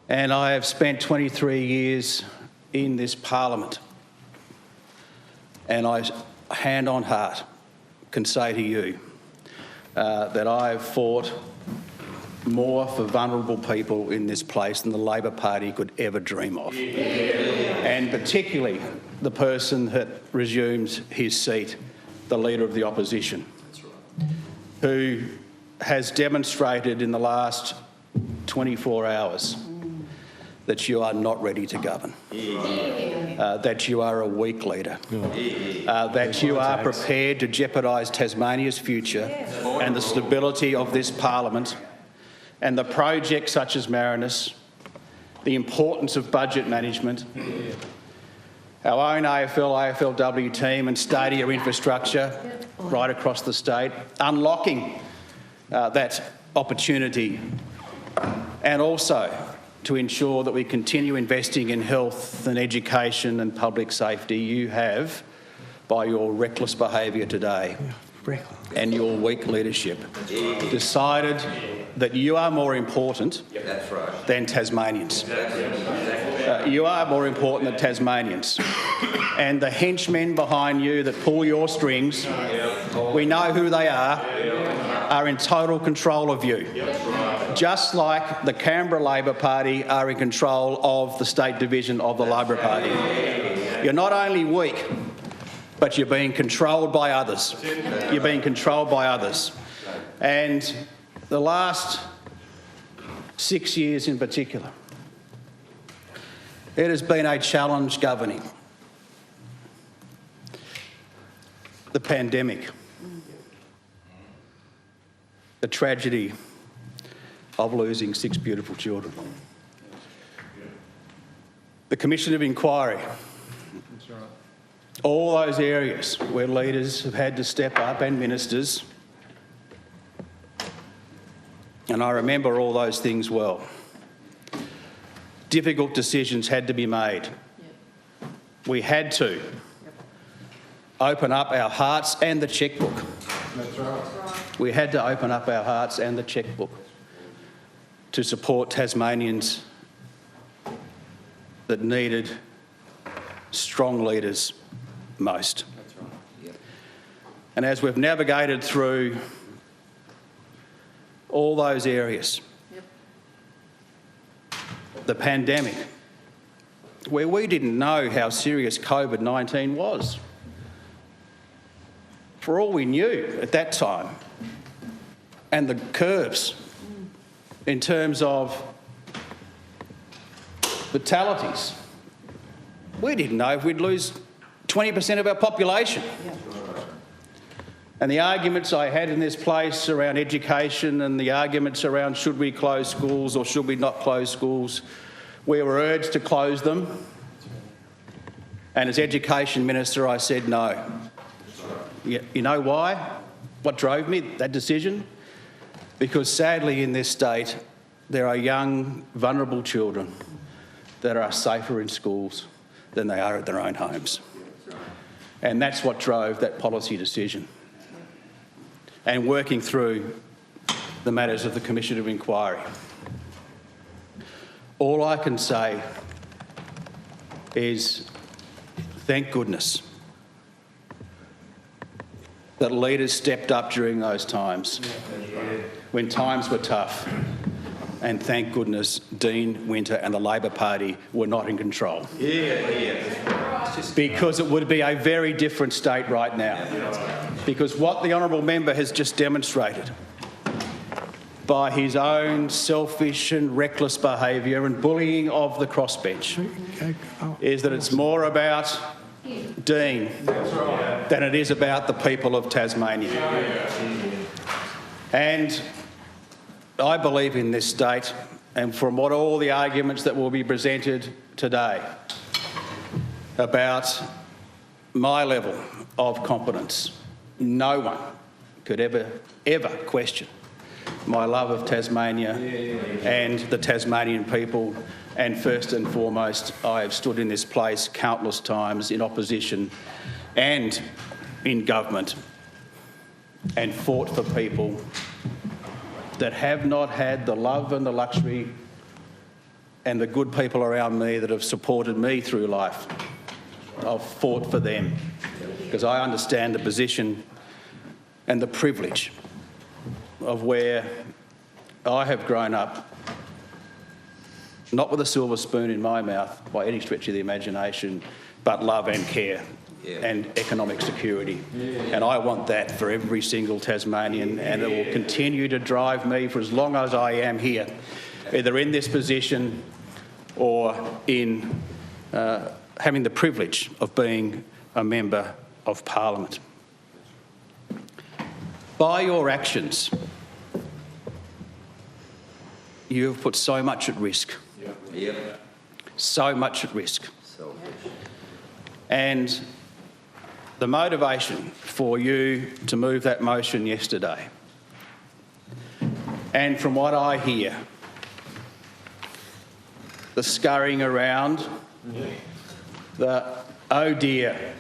And I have spent 23 years in this parliament, and I, hand on heart, can say to you that I have fought more for vulnerable people in this place than the Labor Party could ever dream of. And particularly the person that resumes his seat, the Leader of the Opposition, who has demonstrated in the last 24 hours that you are not ready to govern, that you are a weak leader, that you are prepared to jeopardise Tasmania's future and the stability of this parliament and the projects such as Marinus, the importance of budget management, our own AFL, AFLW team and stadia infrastructure right across the state, unlocking that opportunity, and also to ensure that we continue investing in health and education and public safety. You have, by your reckless behaviour today and your weak leadership, decided that you are more important than Tasmanians. You are more important than Tasmanians. And the henchmen behind you that pull your strings, we know who they are in total control of you. Just like the Canberra Labor Party are in control of the state division of the Labor Party. You're not only weak, but you're being controlled by others. You're being controlled by others. And the last 6 years in particular, it has been a challenge governing. The pandemic, the tragedy of losing 6 beautiful children, the Commission of Inquiry, all those areas where leaders have had to step up and ministers, and I remember all those things well. Difficult decisions had to be made. We had to open up our hearts and the chequebook. That's right. We had to open up our hearts and the chequebook to support Tasmanians that needed strong leaders most. That's right. Yep. And as we've navigated through all those areas, the pandemic, where we didn't know how serious COVID-19 was. For all we knew at that time, and the curves in terms of fatalities, we didn't know if we'd lose 20% of our population. And the arguments I had in this place around education and the arguments around should we close schools or should we not close schools, we were urged to close them. And as Education Minister, I said no. You know why? What drove me, that decision? Because sadly in this state, there are young, vulnerable children that are safer in schools than they are at their own homes. And that's what drove that policy decision. And working through the matters of the Commission of Inquiry. All I can say is thank goodness that leaders stepped up during those times when times were tough, and thank goodness Dean Winter and the Labor Party were not in control. Because it would be a very different state right now. Because what the honourable member has just demonstrated by his own selfish and reckless behaviour and bullying of the crossbench is that it's more about Dean than it is about the people of Tasmania. And I believe in this state, and from what all the arguments that will be presented today about my level of competence, no one could ever question my love of Tasmania and the Tasmanian people. And first and foremost, I have stood in this place countless times in opposition and in government and fought for people that have not had the love and the luxury and the good people around me that have supported me through life. I've fought for them because I understand the position and the privilege of where I have grown up, not with a silver spoon in my mouth by any stretch of the imagination, but love and care and economic security. And I want that for every single Tasmanian, and it will continue to drive me for as long as I am here, either in this position or in having the privilege of being a member of Parliament. By your actions, you have put so much at risk. So much at risk. And the motivation for you to move that motion yesterday, and from what I hear, the scurrying around, the oh dear,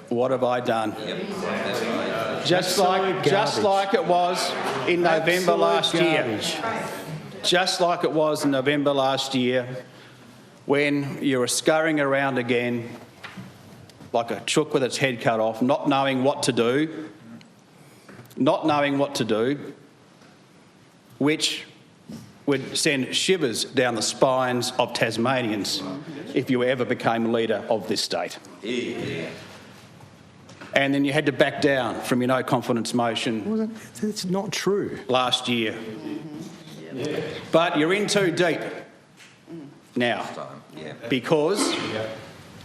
what have I done? Just like it was in November last year. Just like it was in November last year, when you were scurrying around again like a chook with its head cut off, not knowing what to do, which would send shivers down the spines of Tasmanians if you ever became leader of this state. And then you had to back down from your no confidence motion. It's not true. Last year. But you're in too deep now because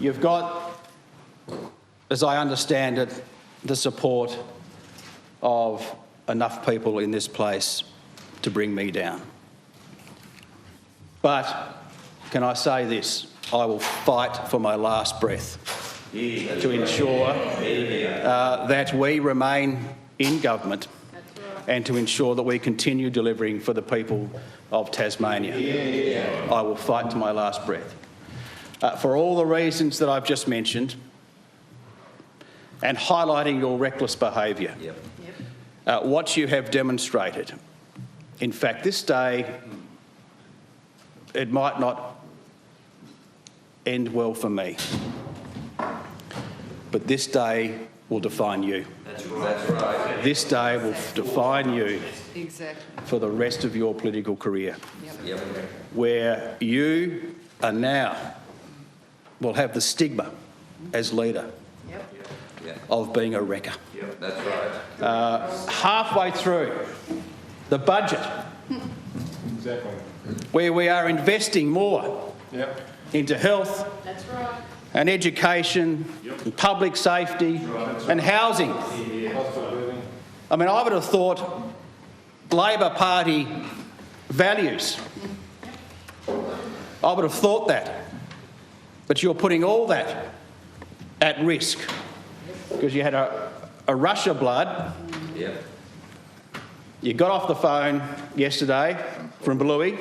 you've got, as I understand it, the support of enough people in this place to bring me down. But can I say this? I will fight for my last breath to ensure that we remain in government and to ensure that we continue delivering for the people of Tasmania. I will fight to my last breath. For all the reasons that I've just mentioned, and highlighting your reckless behaviour, what you have demonstrated. In fact, this day, it might not end well for me, but this day will define you. That's right. This day will define you for the rest of your political career, where you are now will have the stigma as leader of being a wrecker. That's right. Halfway through the budget, where we are investing more into health and education and public safety and housing. I mean, I would have thought Labor Party values. I would have thought that. But you're putting all that at risk because you had a rush of blood. You got off the phone yesterday from Bluey.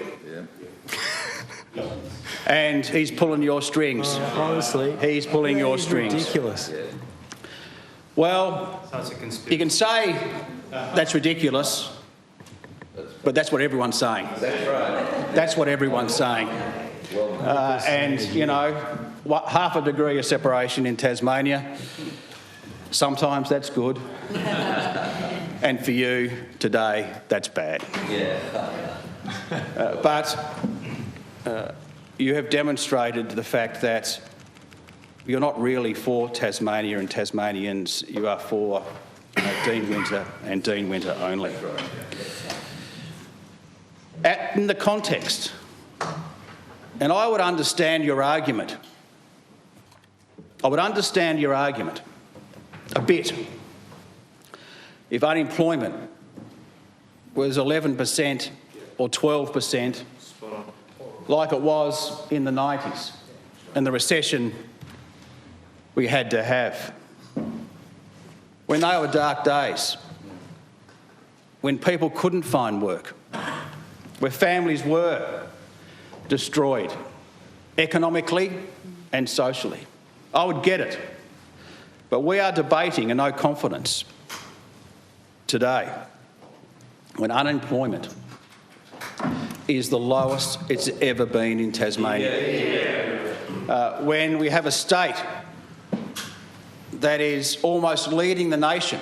And he's pulling your strings. Honestly. He's pulling your strings. Ridiculous. Well, you can say that's ridiculous, but that's what everyone's saying. That's right. That's what everyone's saying. And, you know, half a degree of separation in Tasmania, sometimes that's good. And for you today, that's bad. But you have demonstrated the fact that you're not really for Tasmania and Tasmanians, you are for Dean Winter and Dean Winter only. In the context, and I would understand your argument. I would understand your argument a bit if unemployment was 11% or 12% like it was in the 90s and the recession we had to have. When they were dark days, when people couldn't find work, where families were destroyed economically and socially. I would get it. But we are debating a no confidence today when unemployment is the lowest it's ever been in Tasmania. When we have a state that is almost leading the nation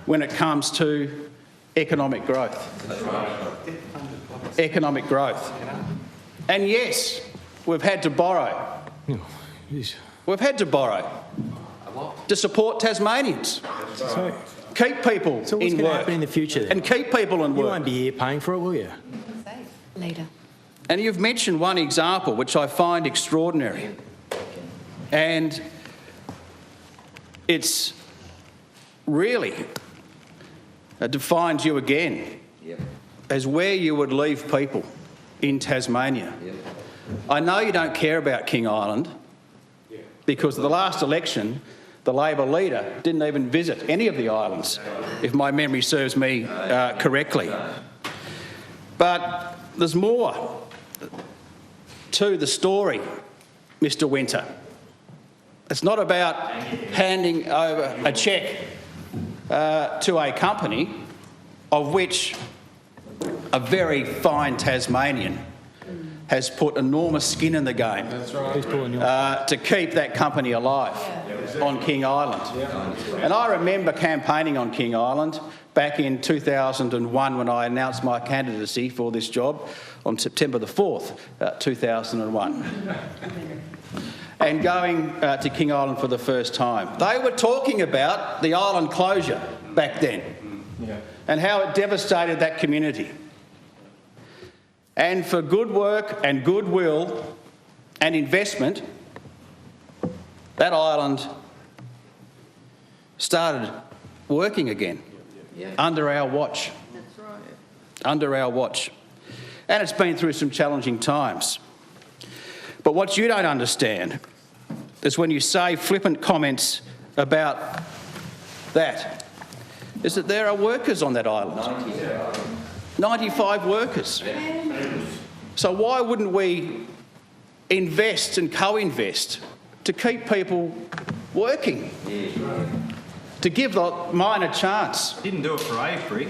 when it comes to economic growth. Economic growth. And yes, we've had to borrow. We've had to borrow to support Tasmanians. So Keep people what's in going to work. happen in the future then? And keep people in You work. won't be here paying for it, will you? Leader. And you've mentioned one example which I find extraordinary. And it's really defines you again as where you would leave people in Tasmania. I know you don't care about King Island because the last election, the Labor leader didn't even visit any of the islands, if my memory serves me correctly. But there's more to the story, Mr. Winter. It's not about handing over a cheque to a company of which a very fine Tasmanian has put enormous skin in the game to keep that company alive on King Island. And I remember campaigning on King Island back in 2001 when I announced my candidacy for this job on September the 4th, 2001. And going to King Island for the first time. They were talking about the island closure back then and how it devastated that community. And for good work and goodwill and investment, that island started working again under our watch. That's right. Under our watch. And it's been through some challenging times. But what you don't understand is when you say flippant comments about that, is that there are workers on that island. 95 workers. So why wouldn't we invest and co-invest to keep people working? To give the mine a chance. Didn't do it for AFRI.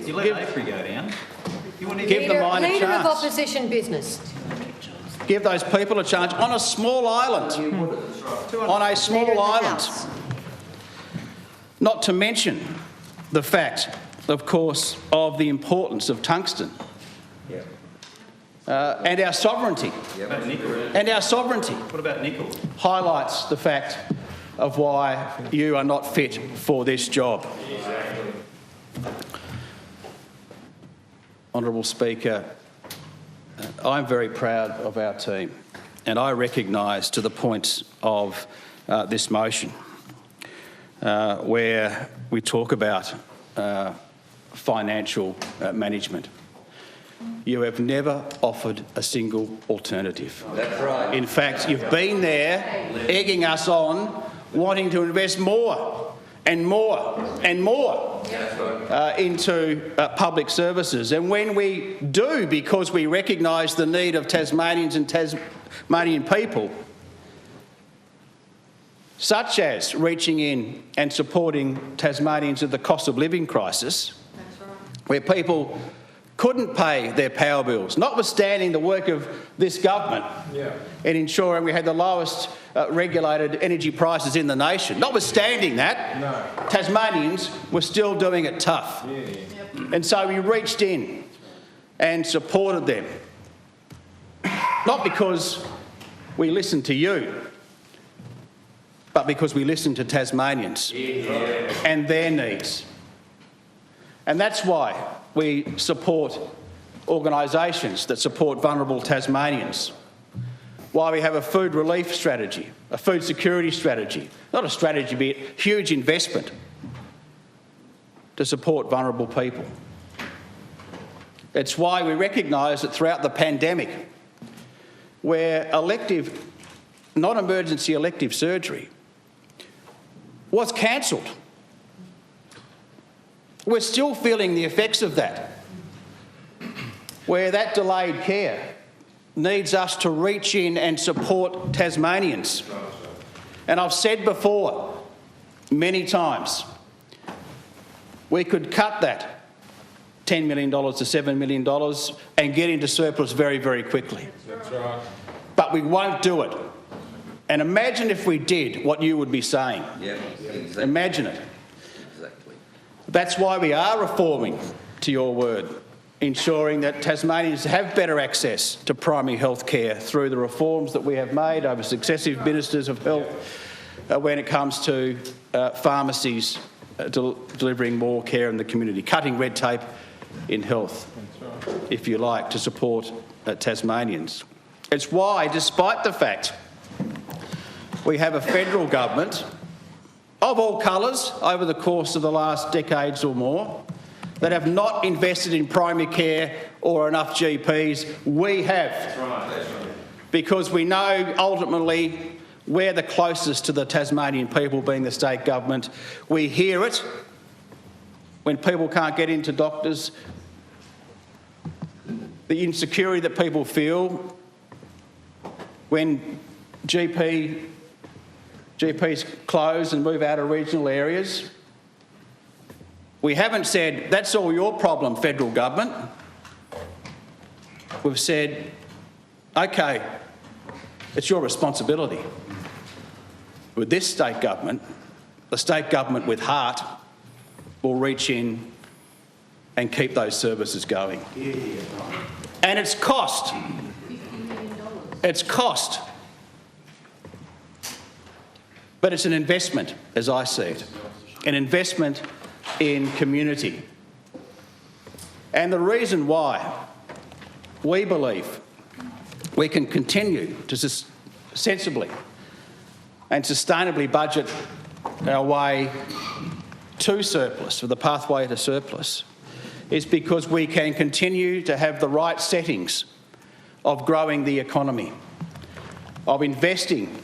You let AFRI go down. You want to Give the mine a Leader of chance. opposition business. Give those people a chance on a small island. On a Leader small of the island. House. Not to mention the fact, of course, of the importance of tungsten. And our sovereignty. about nickel? And our sovereignty What about nickel? highlights the fact of why you are not fit for this job. Honourable Speaker, I'm very proud of our team, and I recognise to the points of this motion where we talk about financial management. You have never offered a single alternative. That's right. In fact, you've been there egging us on, wanting to invest more and more and more into public services. And when we do, because we recognise the need of Tasmanians and Tasmanian people, such as reaching in and supporting Tasmanians at the cost of living crisis, where people couldn't pay their power bills, notwithstanding the work of this government in ensuring we had the lowest regulated energy prices in the nation. Notwithstanding that, Tasmanians were still doing it tough. And so we reached in and supported them, not because we listened to you, but because we listened to Tasmanians and their needs. And that's why we support organisations that support vulnerable Tasmanians, why we have a food relief strategy, a food security strategy, not a strategy, but huge investment to support vulnerable people. It's why we recognise that throughout the pandemic, where elective, non-emergency elective surgery was cancelled, we're still feeling the effects of that, where that delayed care needs us to reach in and support Tasmanians. And I've said before, many times, we could cut that $10 million to $7 million and get into surplus very, very quickly. That's right. But we won't do it. And imagine if we did what you would be saying. Yeah, exactly. Imagine it. Exactly. That's why we are reforming, to your word, ensuring that Tasmanians have better access to primary health care through the reforms that we have made over successive ministers of health when it comes to pharmacies delivering more care in the community, cutting red tape in health, if you like, to support Tasmanians. It's why, despite the fact we have a federal government of all colours over the course of the last decades or more that have not invested in primary care or enough GPs, we have. That's right. That's right. Because we know ultimately we're the closest to the Tasmanian people, being the state government. We hear it when people can't get into doctors, the insecurity that people feel when GPs close and move out of regional areas. We haven't said, that's all your problem, federal government. We've said, OK, it's your responsibility. With this state government, the state government with heart will reach in and keep those services going. And it's cost. It's cost. But it's an investment, as I see it, an investment in community. And the reason why we believe we can continue to sensibly and sustainably budget our way to surplus, for the pathway to surplus, is because we can continue to have the right settings of growing the economy, of investing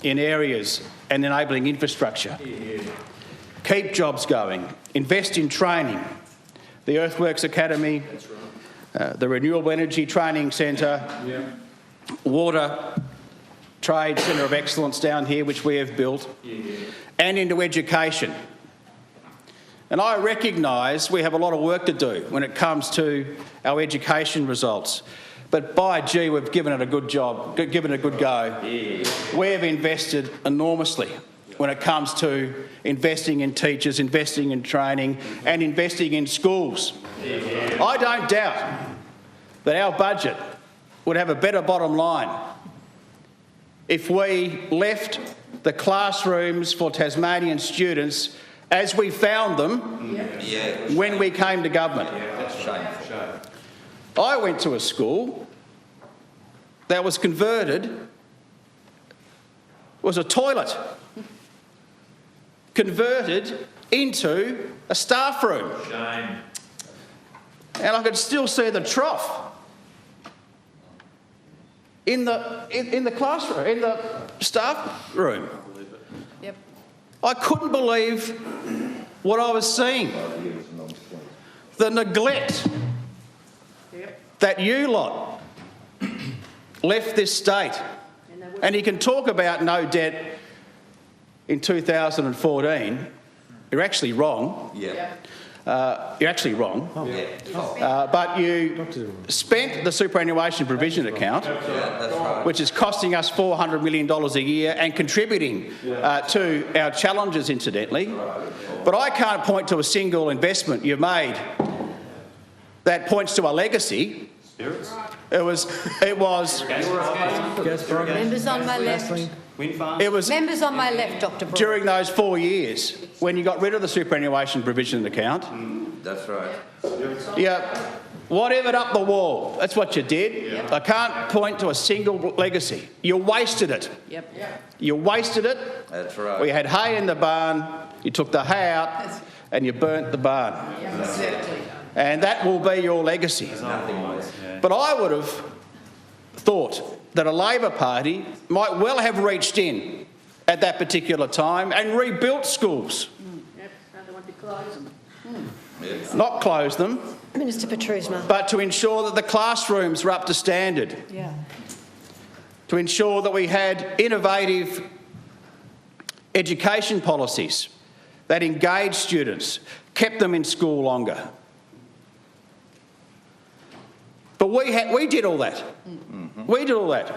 in areas and enabling infrastructure, keep jobs going, invest in training, the Earthworks Academy, the Renewable Energy Training Centre, Water Trade Centre of Excellence down here, which we have built, and into education. And I recognise we have a lot of work to do when it comes to our education results. But by gee, we've given it a good job, given it a good go. We have invested enormously when it comes to investing in teachers, investing in training and investing in schools. I don't doubt that our budget would have a better bottom line if we left the classrooms for Tasmanian students as we found them when we came to government. I went to a school that was converted, was a toilet, converted into a staff room. Shame. And I could still see the trough in the classroom, in the staff room. Yep. I couldn't believe what I was seeing. The neglect that you lot left this state. And you can talk about no debt in 2014. You're actually wrong. You're actually wrong. But you spent the superannuation provision account, which is costing us $400 million a year and contributing to our challenges, incidentally. But I can't point to a single investment you've made that points to a legacy. It was. Members on my left. It was Members on my left, Dr. Broad. during those 4 years when you got rid of the superannuation provision account. That's right. Yeah, whatevered up the wall. That's what you did. I can't point to a single legacy. You wasted it. You wasted it. That's right. We had hay in the barn. You took the hay out and you burnt the barn. And that will be your legacy. But I would have thought that a Labor Party might well have reached in at that particular time and rebuilt schools. They want to close them. Not close them, Minister Petrusma. but to ensure that the classrooms were up to standard. To ensure that we had innovative education policies that engaged students, kept them in school longer. But we did all that. We did all that.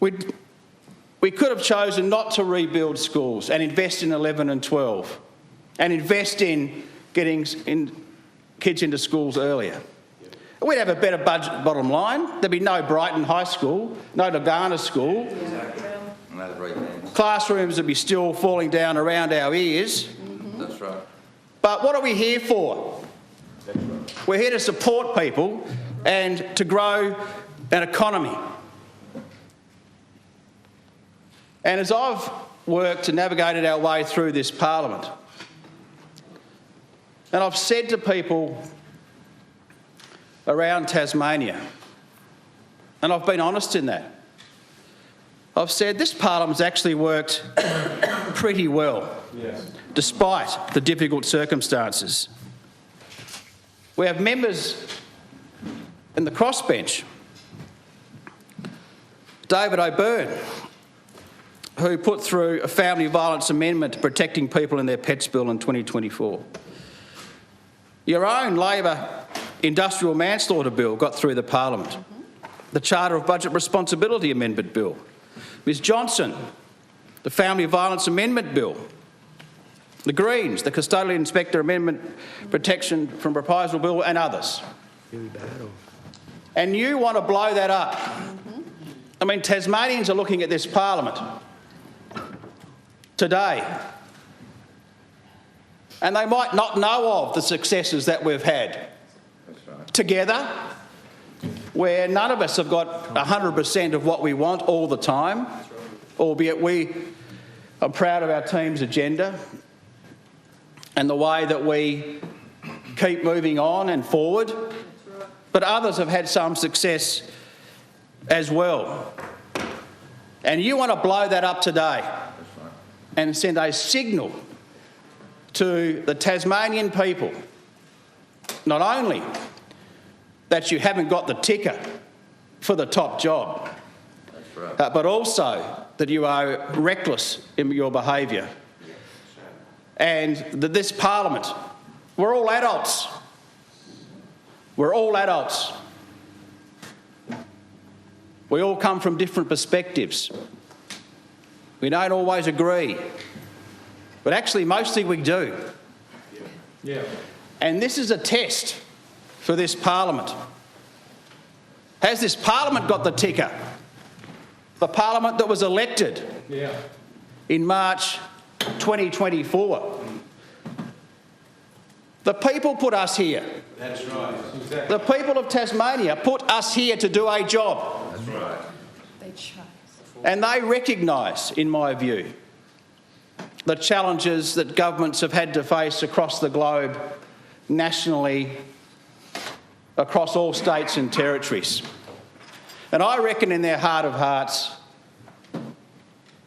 We could have chosen not to rebuild schools and invest in 11 and 12 and invest in getting kids into schools earlier. We'd have a better budget bottom line. There'd be no Brighton High School, no Lagana School. Another great man. Classrooms would be still falling down around our ears. That's right. But what are we here for? We're here to support people and to grow an economy. And as I've worked and navigated our way through this parliament, and I've said to people around Tasmania, and I've been honest in that, I've said this parliament's actually worked pretty well, despite the difficult circumstances. We have members in the crossbench, David O'Byrne, who put through a family violence amendment to protecting people in their pets bill in 2024. Your own Labor industrial manslaughter bill got through the parliament. The Charter of Budget Responsibility Amendment bill. Ms Johnson, the Family Violence Amendment Bill. The Greens, the Custodial Inspector Amendment Protection from Reprisal Bill, and others. And you want to blow that up. I mean, Tasmanians are looking at this parliament today, and they might not know of the successes that we've had together, where none of us have got 100% of what we want all the time, albeit we are proud of our team's agenda and the way that we keep moving on and forward. But others have had some success as well. And you want to blow that up today and send a signal to the Tasmanian people, not only that you haven't got the ticker for the top job, but also that you are reckless in your behaviour. And that this parliament, we're all adults. We're all adults. We all come from different perspectives. We don't always agree, but actually mostly we do. And this is a test for this parliament. Has this parliament got the ticker? The parliament that was elected in March 2024. The people put us here. That's right. Exactly. The people of Tasmania put us here to do a job. That's right. They chose. And they recognise, in my view, the challenges that governments have had to face across the globe, nationally, across all states and territories. And I reckon in their heart of hearts,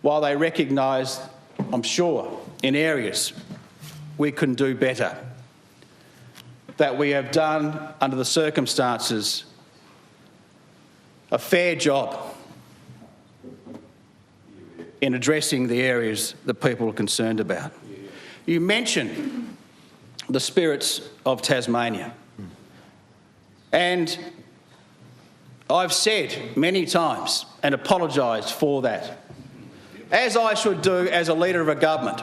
while they recognise, I'm sure, in areas we can do better, that we have done, under the circumstances, a fair job in addressing the areas that people are concerned about. You mentioned the spirits of Tasmania. And I've said many times and apologised for that, as I should do as a leader of a government,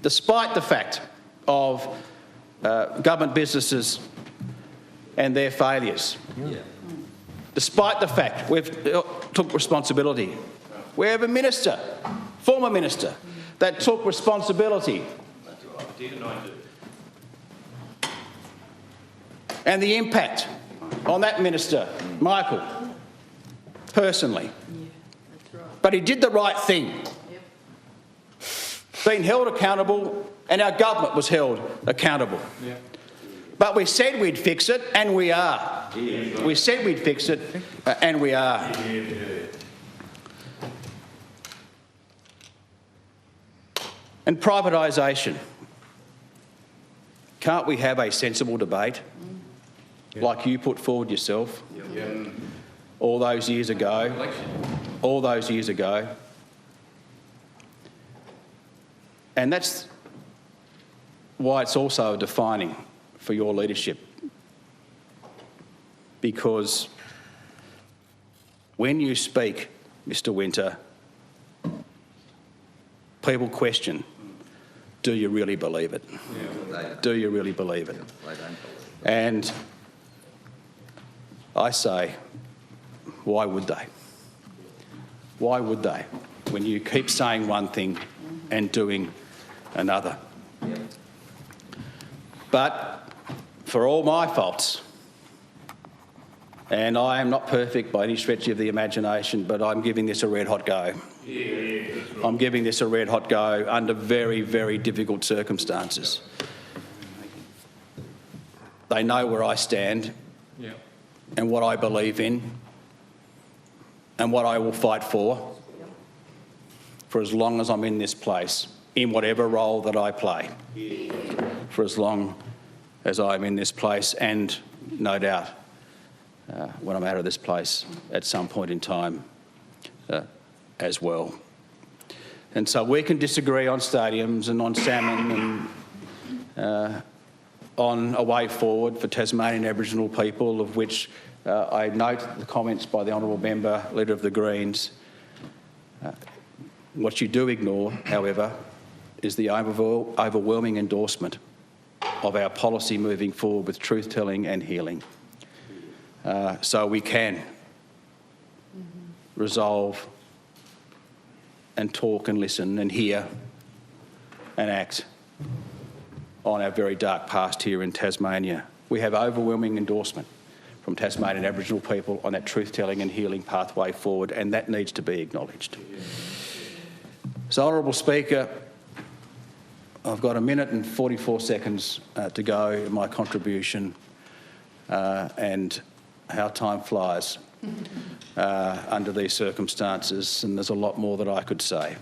despite the fact of government businesses and their failures. Despite the fact we've took responsibility. We have a minister, former minister, that took responsibility. And the impact on that minister, Michael, personally. But he did the right thing. Been held accountable, and our government was held accountable. But we said we'd fix it, and we are. We said we'd fix it, and we are. And privatisation. Can't we have a sensible debate, like you put forward yourself all those years ago? All those years ago. And that's why it's also defining for your leadership. because when you speak, Mr Winter, people question, do you really believe it? Do you really believe it? They don't believe And I say, why would they? Why would they? When you keep saying one thing and doing another. But for all my faults, and I am not perfect by any stretch of the imagination, but I'm giving this a red-hot go. I'm giving this a red-hot go under very, very difficult circumstances. They know where I stand and what I believe in and what I will fight for as long as I'm in this place, in whatever role that I play, for as long as I'm in this place, and no doubt when I'm out of this place at some point in time as well. And so we can disagree on stadiums and on salmon and on a way forward for Tasmanian Aboriginal people, of which I note the comments by the Honourable Member, Leader of the Greens. What you do ignore, however, is the overwhelming endorsement of our policy moving forward with truth-telling and healing. So we can resolve and talk and listen and hear and act on our very dark past here in Tasmania. We have overwhelming endorsement from Tasmanian Aboriginal people on that truth-telling and healing pathway forward, and that needs to be acknowledged. So, Honourable Speaker, I've got 1 minute and 44 seconds to go in my contribution, and how time flies under these circumstances, and there's a lot more that I could say.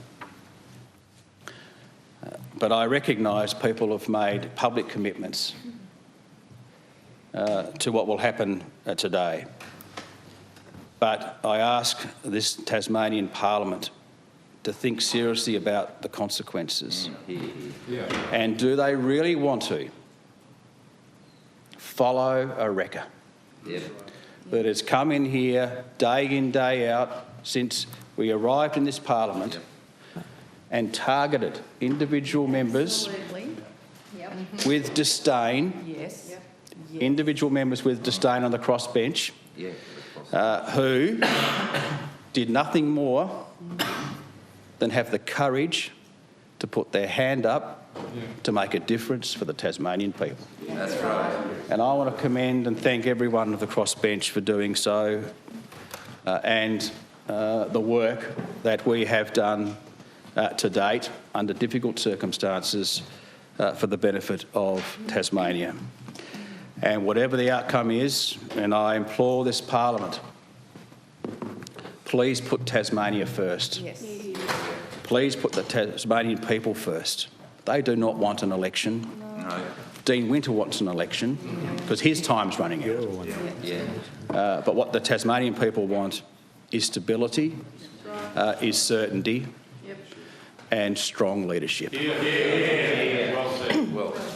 But I recognise people have made public commitments to what will happen today. But I ask this Tasmanian Parliament to think seriously about the consequences. And do they really want to follow a wrecker that has come in here day in, day out since we arrived in this Parliament and targeted individual members with disdain, individual members with disdain on the crossbench, who did nothing more than have the courage to put their hand up to make a difference for the Tasmanian people. That's right. And I want to commend and thank everyone of the crossbench for doing so, and the work that we have done to date under difficult circumstances for the benefit of Tasmania. And whatever the outcome is, and I implore this Parliament, please put Tasmania first. Yes. Please put the Tasmanian people first. They do not want an election. No. Dean Winter wants an election because his time's running out. But what the Tasmanian people want is stability, is certainty, and strong leadership. Well said.